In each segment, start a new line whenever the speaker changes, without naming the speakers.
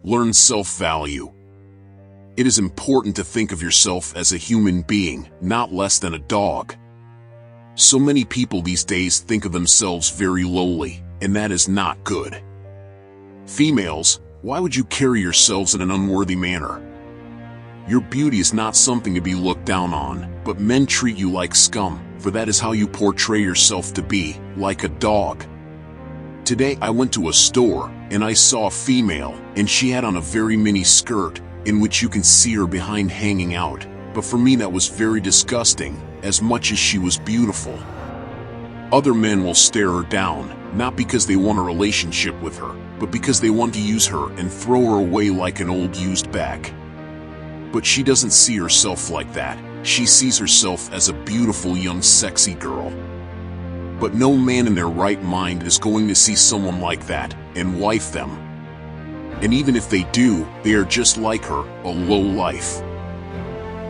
Learn self-value. It is important to think of yourself as a human being, not less than a dog. So many people these days think of themselves very lowly, and that is not good. Females, why would you carry yourselves in an unworthy manner? Your beauty is not something to be looked down on, but men treat you like scum, for that is how you portray yourself to be, like a dog. Today I went to a store, and I saw a female, and she had on a very mini skirt, in which you can see her behind hanging out, but for me that was very disgusting, as much as she was beautiful. Other men will stare her down, not because they want a relationship with her, but because they want to use her and throw her away like an old used bag. But she doesn't see herself like that. She sees herself as a beautiful young sexy girl. But no man in their right mind is going to see someone like that and wife them. And even if they do, they are just like her, a low life.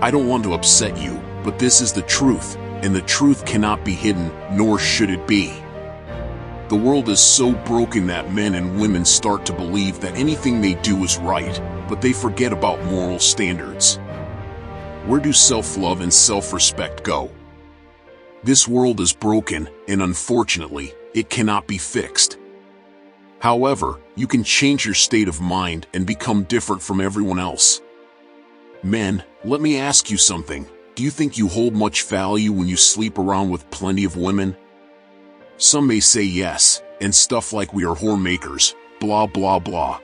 I don't want to upset you, but this is the truth, and the truth cannot be hidden, nor should it be. The world is so broken that men and women start to believe that anything they do is right, but they forget about moral standards. Where do self-love and self-respect go? This world is broken, and unfortunately, it cannot be fixed. However, you can change your state of mind and become different from everyone else. Men, let me ask you something. Do you think you hold much value when you sleep around with plenty of women? Some may say yes, and stuff like we are whore makers, blah blah blah.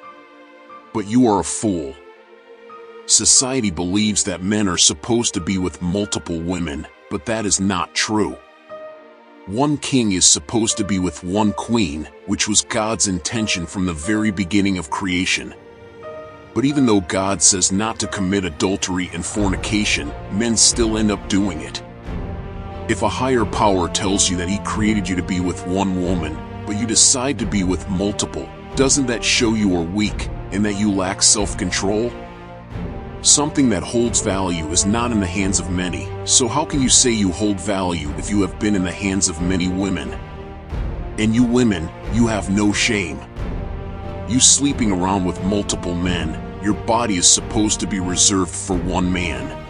But you are a fool. Society believes that men are supposed to be with multiple women, but that is not true. One king is supposed to be with one queen, which was God's intention from the very beginning of creation. But even though God says not to commit adultery and fornication, men still end up doing it. If a higher power tells you that he created you to be with one woman, but you decide to be with multiple, doesn't that show you are weak and that you lack self-control? Something that holds value is not in the hands of many, so how can you say you hold value if you have been in the hands of many women? And you women, you have no shame. You sleeping around with multiple men, your body is supposed to be reserved for one man.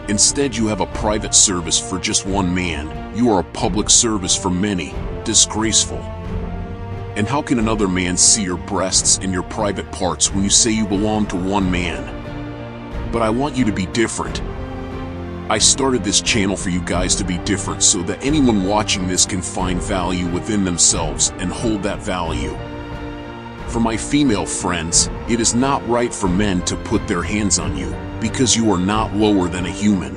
Instead, you have a private service for just one man. You are a public service for many. Disgraceful. And how can another man see your breasts and your private parts when you say you belong to one man? But I want you to be different. I started this channel for you guys to be different so that anyone watching this can find value within themselves and hold that value. For my female friends, it is not right for men to put their hands on you, because you are not lower than a human.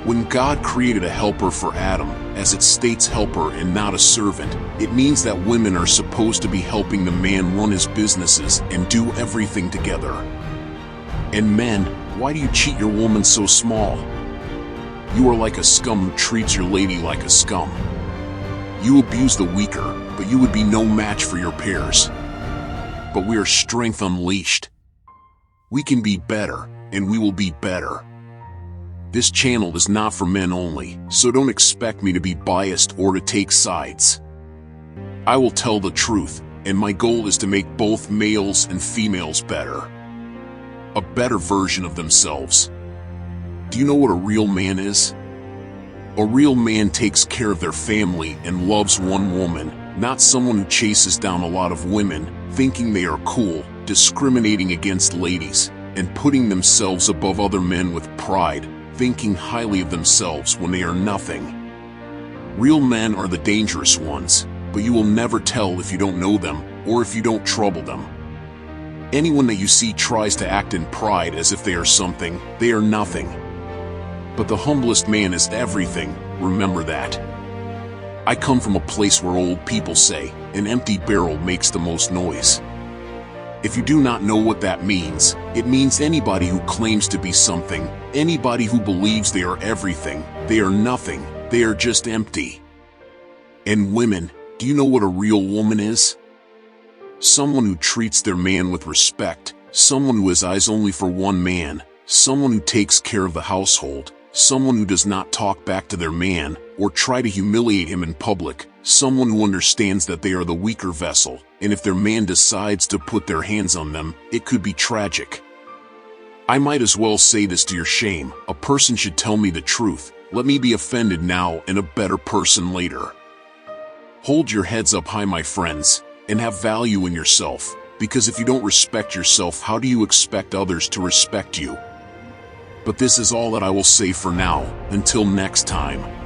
When God created a helper for Adam, as it states helper and not a servant, it means that women are supposed to be helping the man run his businesses and do everything together. And men, why do you cheat your woman so small? You are like a scum who treats your lady like a scum. You abuse the weaker, but you would be no match for your peers. But we are strength unleashed. We can be better, and we will be better. This channel is not for men only, so don't expect me to be biased or to take sides. I will tell the truth, and my goal is to make both males and females better. A better version of themselves. Do you know what a real man is? A real man takes care of their family and loves one woman, not someone who chases down a lot of women, thinking they are cool, discriminating against ladies, and putting themselves above other men with pride, thinking highly of themselves when they are nothing. Real men are the dangerous ones, but you will never tell if you don't know them, or if you don't trouble them. Anyone that you see tries to act in pride as if they are something, they are nothing. But the humblest man is everything, remember that. I come from a place where old people say, an empty barrel makes the most noise. If you do not know what that means, it means anybody who claims to be something, anybody who believes they are everything, they are nothing, they are just empty. And women, do you know what a real woman is? Someone who treats their man with respect, someone who has eyes only for one man, someone who takes care of the household, someone who does not talk back to their man or try to humiliate him in public, someone who understands that they are the weaker vessel, and if their man decides to put their hands on them, it could be tragic. I might as well say this to your shame. A person should tell me the truth. Let me be offended now and a better person later. Hold your heads up high, my friends, and have value in yourself, because if you don't respect yourself, how do you expect others to respect you? But this is all that I will say for now. Until next time.